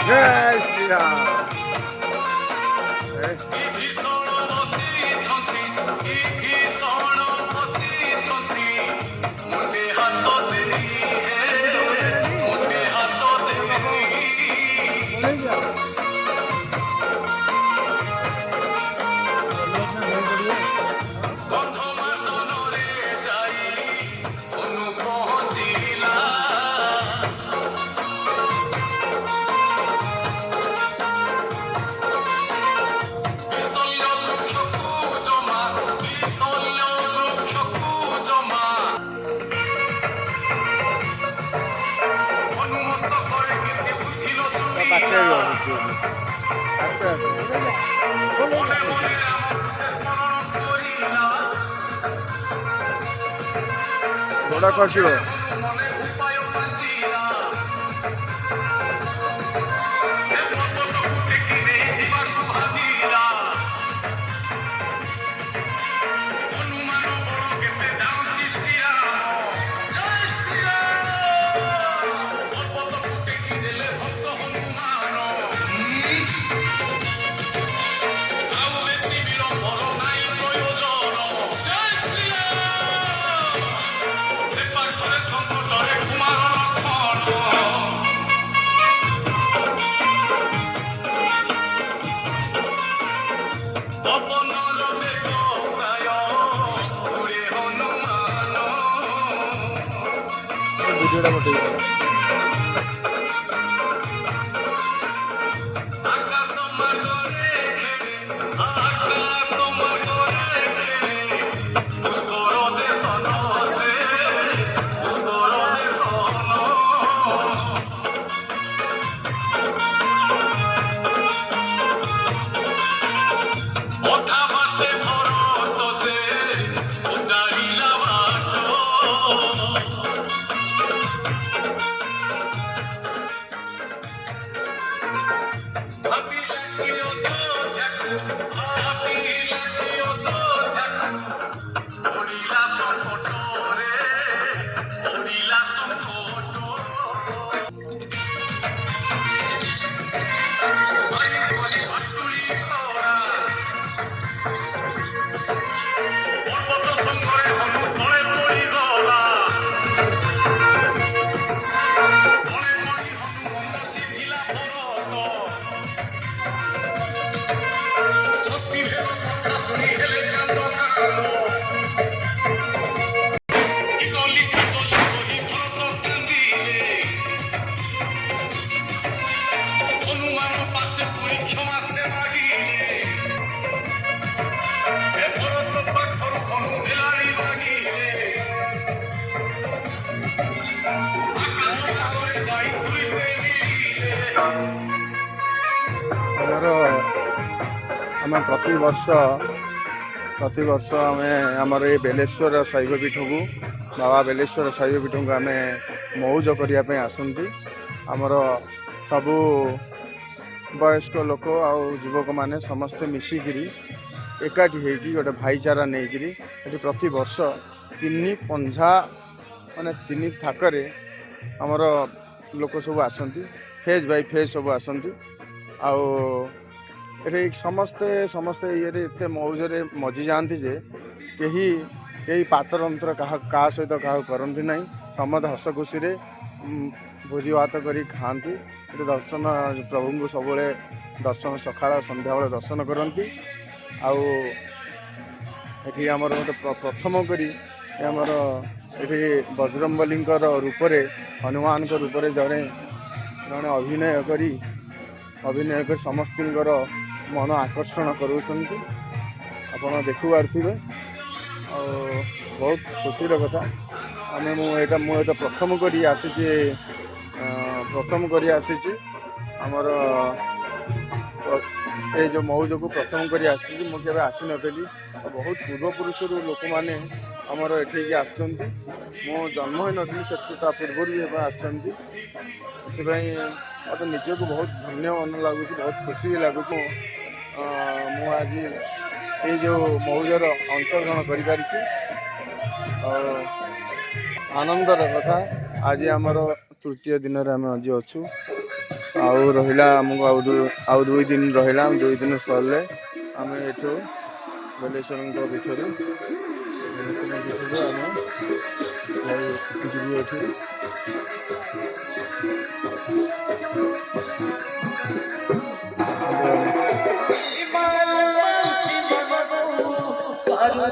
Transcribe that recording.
जय श्री राम। बड़ा खुशी हो वीडियो मोटे आम प्रति वर्ष आम आमर ये बेलेश्वर शैवपीठ को बाबा बेलेश्वर शैवपीठ को आम मौज करने आसती आमर सबू वयस्क लोक युवक मैंने समस्ते मिसिकी एकाठी होगी गोटे भाईचारा नहीं प्रति वर्ष 3 पंझा माने 3 थाकरे आमर लोक सब आसती फेज बाय फेज सब आसती ये समस्ते समस्ते ये एत मौजरे मजी जाती जे कहीं पातर अंतर क्या सहित क्या करती ना समस्त हस खुशी भोजी भात कर खाती दर्शन प्रभु को सब दर्शन सकाळ संध्या बेले दर्शन करती आठी आमर मत प्रथम करी आमर ये बजरंगबली रूप हनुमान रूप जड़े जड़े अभिनय कर समस्त मन आकर्षण करूँगी आपड़ देखु पारे बहुत खुशीर कथा आम मुझे प्रथम करी आसी आमर ये जो मौज को प्रथम करी आसी मुझे आसी नी बहुत पूर्वपुरुष लोक मैंने आमर एठिक आसछन्ति मो जन्म हो नी से पूर्व भी आसछन्ति मत निजक बहुत धन्य मन लगुच बहुत खुशी भी लगुच मु आज ये जो मौजर अंशग्रहण कर आनंदर कथा आज आमर तृतीय दिन आम आज अच्छु आउ रहा आमको आउ 2 दिन रहा 2 दिन सरले आम एठू बेलेश्वर पीठर जीवु एठू Karu